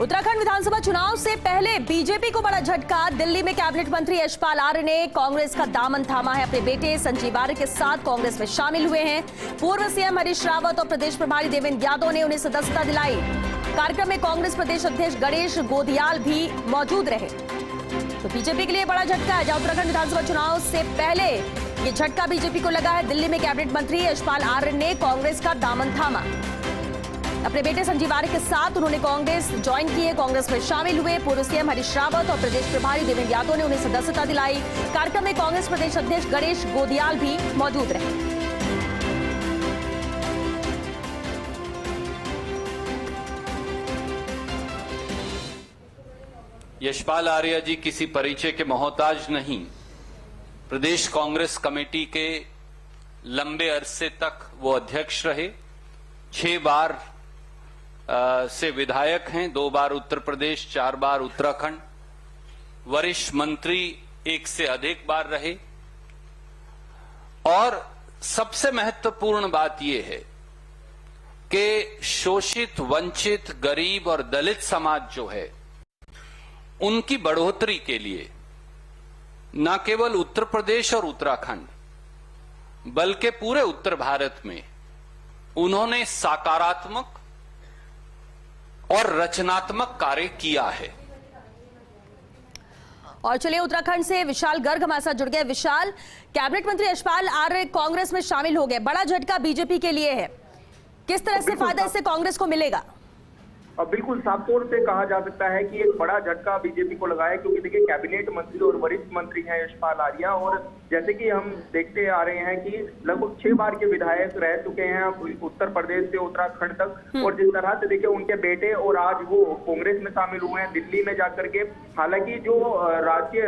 उत्तराखंड विधानसभा चुनाव से पहले बीजेपी को बड़ा झटका। दिल्ली में कैबिनेट मंत्री यशपाल आर्य ने कांग्रेस का दामन थामा है। अपने बेटे संजीव आर्य के साथ कांग्रेस में शामिल हुए हैं। पूर्व सीएम हरीश रावत और प्रदेश प्रभारी देवेंद्र यादव ने उन्हें सदस्यता दिलाई। कार्यक्रम में कांग्रेस प्रदेश अध्यक्ष गणेश गोदियाल भी मौजूद रहे। तो बीजेपी के लिए बड़ा झटका है। जहां उत्तराखंड विधानसभा चुनाव से पहले ये झटका बीजेपी को लगा है। दिल्ली में कैबिनेट मंत्री यशपाल आर्य ने कांग्रेस का दामन थामा। अपने बेटे संजीव आर्य के साथ उन्होंने कांग्रेस ज्वाइन की है, कांग्रेस में शामिल हुए। पूर्व सीएम हरीश रावत और प्रदेश प्रभारी देवेंद्र यादव ने उन्हें सदस्यता दिलाई। कार्यक्रम में कांग्रेस प्रदेश अध्यक्ष गणेश गोदियाल भी मौजूद रहे। यशपाल आर्य जी किसी परिचय के मोहताज नहीं। प्रदेश कांग्रेस कमेटी के लंबे अरसे तक वो अध्यक्ष रहे। 6 बार से विधायक हैं, 2 बार उत्तर प्रदेश, 4 बार उत्तराखंड। वरिष्ठ मंत्री 1 से अधिक बार रहे। और सबसे महत्वपूर्ण बात यह है कि शोषित, वंचित, गरीब और दलित समाज जो है उनकी बढ़ोतरी के लिए न केवल उत्तर प्रदेश और उत्तराखंड बल्कि पूरे उत्तर भारत में उन्होंने सकारात्मक और रचनात्मक कार्य किया है। और चलिए उत्तराखंड से विशाल गर्ग हमारे साथ जुड़ गए। विशाल, कैबिनेट मंत्री यशपाल आर्य कांग्रेस में शामिल हो गए, बड़ा झटका बीजेपी के लिए है। किस तरह से फायदा इससे कांग्रेस को मिलेगा? बिल्कुल साफ तौर से कहा जा सकता है कि एक बड़ा झटका बीजेपी को लगा है, क्योंकि देखिए कैबिनेट मंत्री और वरिष्ठ मंत्री हैं यशपाल आर्य, और जैसे कि हम देखते आ रहे हैं कि लगभग 6 बार के विधायक रह चुके हैं उत्तर प्रदेश से उत्तराखंड तक। और जिस तरह से देखिए उनके बेटे और आज वो कांग्रेस में शामिल हुए हैं दिल्ली में जाकर के। हालांकि जो राष्ट्रीय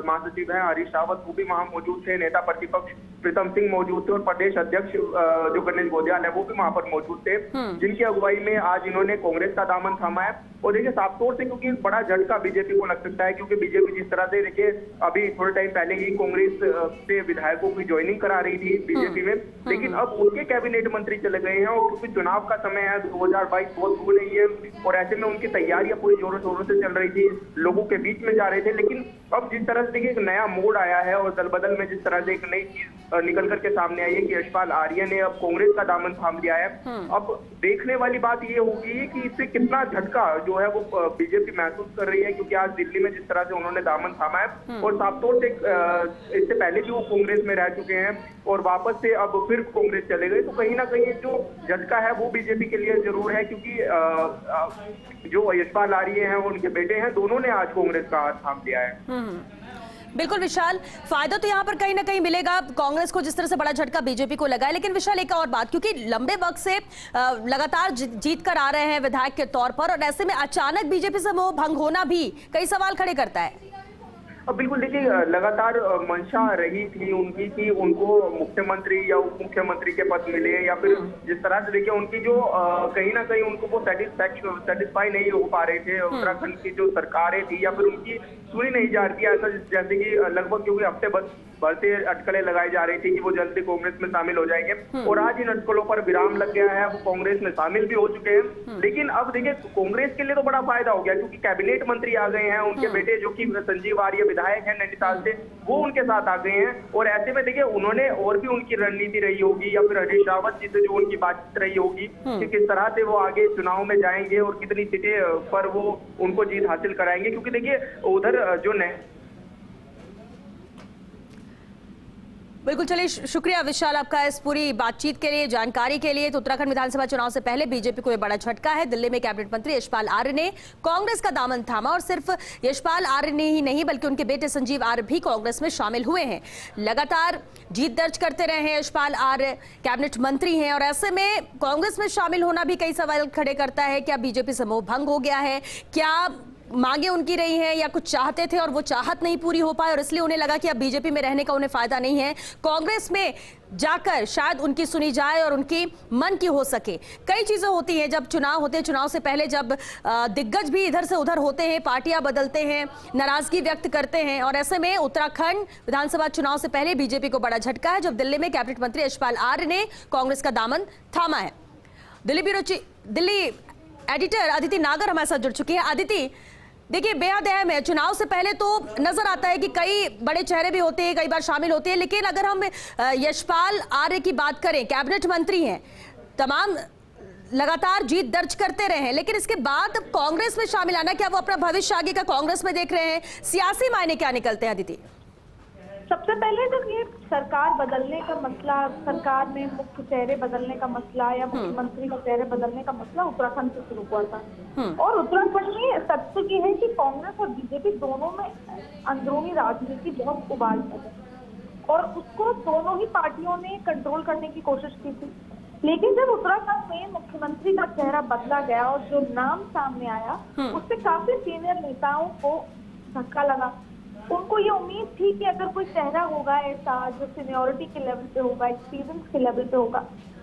महासचिव हैं हरीश रावत वो भी वहां मौजूद थे, नेता प्रतिपक्ष प्रीतम सिंह मौजूद थे और प्रदेश अध्यक्ष जो गणेश गोदियाल है वो भी वहां पर मौजूद थे, जिनकी अगुवाई में आज इन्होंने कांग्रेस का दामन थामा है। और देखिए साफ तौर से क्योंकि बड़ा झटका बीजेपी को लग सकता है, क्योंकि बीजेपी जिस तरह से देखिए अभी थोड़े टाइम पहले ही कांग्रेस से विधायकों की ज्वाइनिंग करा रही थी बीजेपी में, लेकिन अब उनके कैबिनेट मंत्री चले गए हैं। और क्योंकि चुनाव का समय है, 2022 बहुत दूर नहीं है, और ऐसे में उनकी तैयारियां पूरी जोरों शोरों से चल रही थी, लोगों के बीच में जा रहे थे। लेकिन अब जिस तरह से देखिए एक नया मोड़ आया है और दल बदल में जिस तरह से एक नई चीज निकल करके सामने आई है कि यशपाल आर्य ने अब कांग्रेस का दामन थाम लिया है। अब देखने वाली बात ये होगी कि इससे कितना झटका जो है वो बीजेपी महसूस कर रही है, क्योंकि आज दिल्ली में जिस तरह से उन्होंने दामन थामा है और साफ तौर से इससे पहले भी वो कांग्रेस में रह चुके हैं और वापस से अब फिर कांग्रेस चले गए, तो कहीं ना कहीं जो झटका है वो बीजेपी के लिए जरूर है, क्योंकि जो यशपाल आर्य हैं वो उनके बेटे हैं, दोनों ने आज कांग्रेस का हाथ थाम लिया है। बिल्कुल विशाल, फायदा तो यहाँ पर कहीं ना कहीं मिलेगा कांग्रेस को, जिस तरह से बड़ा झटका बीजेपी को लगा है। लेकिन विशाल एक और बात, क्योंकि लंबे वक्त से लगातार जीत कर आ रहे हैं विधायक के तौर पर, और ऐसे में अचानक बीजेपी से मोह भंग होना भी कई सवाल खड़े करता है। अब बिल्कुल देखिए लगातार मंशा रही थी उनकी कि उनको मुख्यमंत्री या उप मुख्यमंत्री के पद मिले, या फिर जिस तरह से देखिए उनकी जो कहीं ना कहीं उनको वो सेटिस्फाई नहीं हो पा रहे थे उत्तराखंड की जो सरकारें थी, या फिर उनकी सुनी नहीं जा रही थी। ऐसा जैसे कि लगभग क्योंकि हफ्ते बढ़ते अटकलें लगाई जा रही थी कि वो जल्दी कांग्रेस में शामिल हो जाएंगे, और आज इन अटकलों पर विराम लग गया है, वो कांग्रेस में शामिल भी हो चुके हैं। लेकिन अब देखिए कांग्रेस के लिए तो बड़ा फायदा हो गया, क्योंकि कैबिनेट मंत्री आ गए हैं, उनके बेटे जो कि संजीव आर्य विधायक हैं नैनीताल से, वो उनके साथ आ गए हैं। और ऐसे में देखिए उन्होंने और भी उनकी रणनीति रही होगी, या फिर हरीश रावत जी से जो उनकी बातचीत रही होगी कि किस तरह से वो आगे चुनाव में जाएंगे और कितनी सीटें पर वो उनको जीत हासिल कराएंगे। क्योंकि देखिए उधर जो बिल्कुल, चलिए शुक्रिया विशाल आपका इस पूरी बातचीत के लिए, जानकारी के लिए। तो उत्तराखंड विधानसभा चुनाव से पहले बीजेपी को यह बड़ा झटका है। दिल्ली में कैबिनेट मंत्री यशपाल आर्य ने कांग्रेस का दामन थामा, और सिर्फ यशपाल आर्य ने ही नहीं बल्कि उनके बेटे संजीव आर्य भी कांग्रेस में शामिल हुए हैं। लगातार जीत दर्ज करते रहे हैं यशपाल आर्य, कैबिनेट मंत्री हैं, और ऐसे में कांग्रेस में शामिल होना भी कई सवाल खड़े करता है। क्या बीजेपी से मोह भंग हो गया है? क्या मांगे उनकी रही हैं, या कुछ चाहते थे और वो चाहत नहीं पूरी हो पाए और इसलिए उन्हें लगा कि अब बीजेपी में रहने का उन्हें फायदा नहीं है, कांग्रेस में जाकर शायद उनकी सुनी जाए और उनकी मन की हो सके। कई चीजें होती हैं जब चुनाव होते हैं, चुनाव से पहले जब दिग्गज भी इधर से उधर होते हैं, पार्टियां बदलते हैं, नाराजगी व्यक्त करते हैं, और ऐसे में उत्तराखंड विधानसभा चुनाव से पहले बीजेपी को बड़ा झटका है जब दिल्ली में कैबिनेट मंत्री यशपाल आर्य ने कांग्रेस का दामन थामा है। दिल्ली एडिटर अदिति नागर हमारे साथ जुड़ चुकी है। अदिति, देखिए बेहद अहम है। चुनाव से पहले तो नजर आता है कि कई बड़े चेहरे भी होते हैं, कई बार शामिल होते हैं, लेकिन अगर हम यशपाल आर्य की बात करें, कैबिनेट मंत्री हैं, तमाम लगातार जीत दर्ज करते रहे हैं, लेकिन इसके बाद कांग्रेस में शामिल आना, क्या वो अपना भविष्य आगे का कांग्रेस में देख रहे हैं? सियासी मायने क्या निकलते हैं अदिति? सबसे पहले तो ये सरकार बदलने का मसला, सरकार में मुख्य चेहरे बदलने का मसला या मुख्यमंत्री का चेहरे बदलने का मसला उत्तराखंड से शुरू हुआ था। और उत्तराखंड में सत्य ये है कि कांग्रेस और बीजेपी दोनों में अंदरूनी राजनीति बहुत उबाल है और उसको दोनों ही पार्टियों ने कंट्रोल करने की कोशिश की थी। लेकिन जब उत्तराखंड में मुख्यमंत्री का चेहरा बदला गया और जो नाम सामने आया, उससे काफी सीनियर नेताओं को धक्का लगा। उनको ये उम्मीद थी कि अगर कोई चेहरा होगा ऐसा जो सीनियोरिटी के लेवल पे होगा, एक्सपीरियंस के लेवल पे होगा,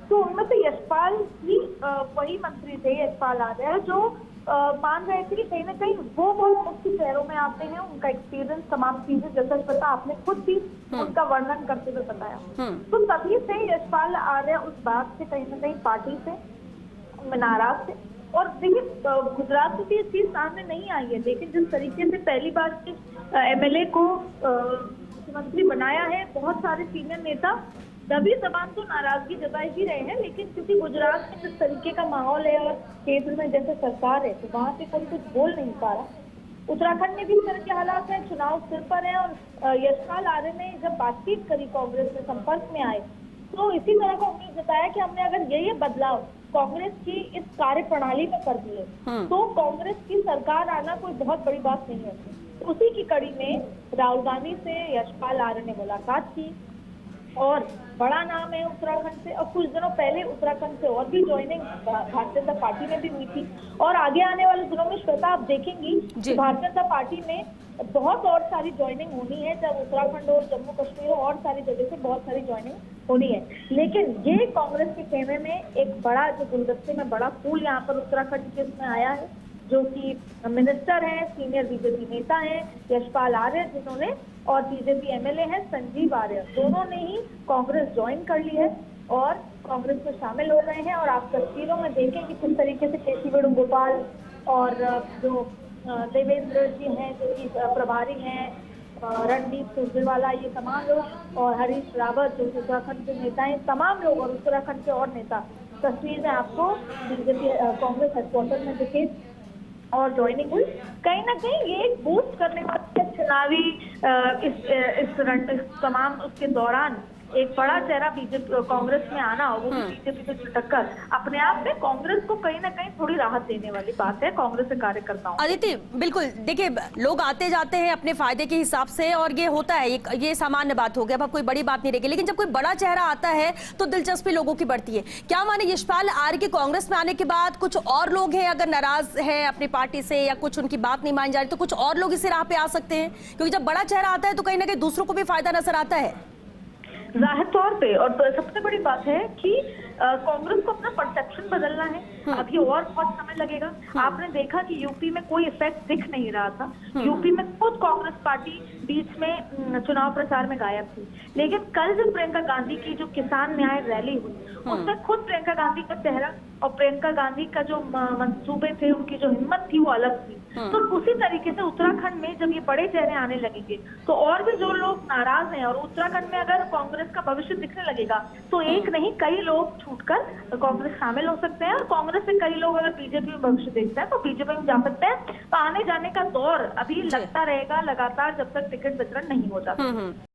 तो उनमें से यशपाल ही वही मंत्री थे, यशपाल आर्य, जो मान रहे थे कि कहीं ना कहीं वो बहुत मुख्य चेहरों में आते हैं, उनका एक्सपीरियंस, तमाम चीजें, जैसा पता आपने खुद भी उनका वर्णन करते हुए बताया। तो तभी से यशपाल आर्य उस बात से कहीं ना कहीं पार्टी से नाराज थे। और देखिए गुजरात में भी ये चीज सामने नहीं आई है, लेकिन जिस तरीके से पहली बार एमएलए को मुख्यमंत्री बनाया है, बहुत सारे सीनियर नेता दबी जबान तो नाराजगी जताई ही रहे हैं, लेकिन क्योंकि गुजरात में जिस तरीके का माहौल है और केंद्र में जैसे सरकार है, तो वहां पे कोई कुछ बोल नहीं पा रहा। उत्तराखंड में भी इस तरह के हालात हैं, चुनाव सिर पर है। और यशपाल आर्य ने जब बातचीत करी कांग्रेस से संपर्क में आए, तो इसी तरह का उम्मीद जताया कि हमने अगर ये बदलाव कांग्रेस की इस कार्य प्रणाली में कर दिए तो कांग्रेस की सरकार आना कोई बहुत बड़ी बात नहीं है। उसी की कड़ी में राहुल गांधी से यशपाल आर्य ने मुलाकात की और बड़ा नाम है उत्तराखंड से। और कुछ दिनों पहले उत्तराखंड से और भी ज्वाइनिंग भारतीय जनता पार्टी में भी हुई थी। और आगे आने वाले दिनों में श्वेता आप देखेंगी कि भारतीय जनता पार्टी में बहुत और सारी ज्वाइनिंग होनी है, जब उत्तराखंड और जम्मू कश्मीर और सारी जगह से बहुत सारी ज्वाइनिंग होनी है। लेकिन ये कांग्रेस के खेमे में एक बड़ा, जो गुलदस्ते में बड़ा फूल यहाँ पर उत्तराखंड के उसमें आया है, जो कि मिनिस्टर हैं, सीनियर बीजेपी नेता हैं यशपाल आर्य जिन्होंने, और बीजेपी एमएलए हैं संजीव आर्य, दोनों ने ही कांग्रेस ज्वाइन कर ली है और कांग्रेस में शामिल हो रहे हैं। और आप तस्वीरों में देखें कि किस तरीके से केसी वेणुगोपाल और जो देवेंद्र जी हैं, जो कि प्रभारी हैं, रणदीप सुरजेवाला, ये तमाम लोग, और हरीश रावत जो उत्तराखंड के नेता हैं, तमाम लोग, और उत्तराखंड के और नेता तस्वीर में आपको बीजेपी कांग्रेस हेडक्वार्टर में दिखे और ज्वाइनिंग हुई। कहीं ना कहीं ये एक बूस्ट करने वाले चुनावी इस तमाम उसके दौरान एक बड़ा चेहरा बीजेपी कांग्रेस में आना, वो भी बीजेपी से टक्कर, अपने आप में कांग्रेस को कहीं ना कहीं थोड़ी राहत देने वाली बात है कांग्रेस के कार्यकर्ताओं। अदिति, बिल्कुल, देखिए लोग आते जाते हैं अपने फायदे के हिसाब से, और ये होता है, ये सामान्य बात हो गई, अब कोई बड़ी बात नहीं रहेगी। लेकिन जब कोई बड़ा चेहरा आता है तो दिलचस्पी लोगों की बढ़ती है। क्या माने यशपाल आर्य के कांग्रेस में आने के बाद कुछ और लोग हैं अगर नाराज है अपनी पार्टी से या कुछ उनकी बात नहीं मानी जा रही, तो कुछ और लोग इसी राह पे आ सकते हैं? क्योंकि जब बड़ा चेहरा आता है तो कहीं ना कहीं दूसरों को भी फायदा नजर आता है जाहिर तौर पे। और सबसे बड़ी बात है कि कांग्रेस को अपना परसेप्शन बदलना है, अभी और बहुत समय लगेगा। आपने देखा कि यूपी में कोई इफेक्ट दिख नहीं रहा था, यूपी में खुद कांग्रेस पार्टी बीच में चुनाव प्रचार में गायब थी। लेकिन कल जब प्रियंका गांधी की जो किसान न्याय रैली हुई, उसमें खुद प्रियंका गांधी का चेहरा और प्रियंका गांधी का जो मंसूबे थे, उनकी जो हिम्मत थी, वो अलग थी। तो उसी तरीके से उत्तराखंड में जब ये बड़े चेहरे आने लगेंगे तो और भी जो लोग नाराज हैं, और उत्तराखंड में अगर कांग्रेस का भविष्य दिखने लगेगा तो एक नहीं कई लोग छूटकर कांग्रेस शामिल हो सकते हैं, और कांग्रेस से कई लोग अगर बीजेपी में भविष्य देखते हैं तो बीजेपी में जा सकते हैं। तो आने जाने का दौर अभी लगता रहेगा लगातार, जब तक टिकट वितरण नहीं हो जाता।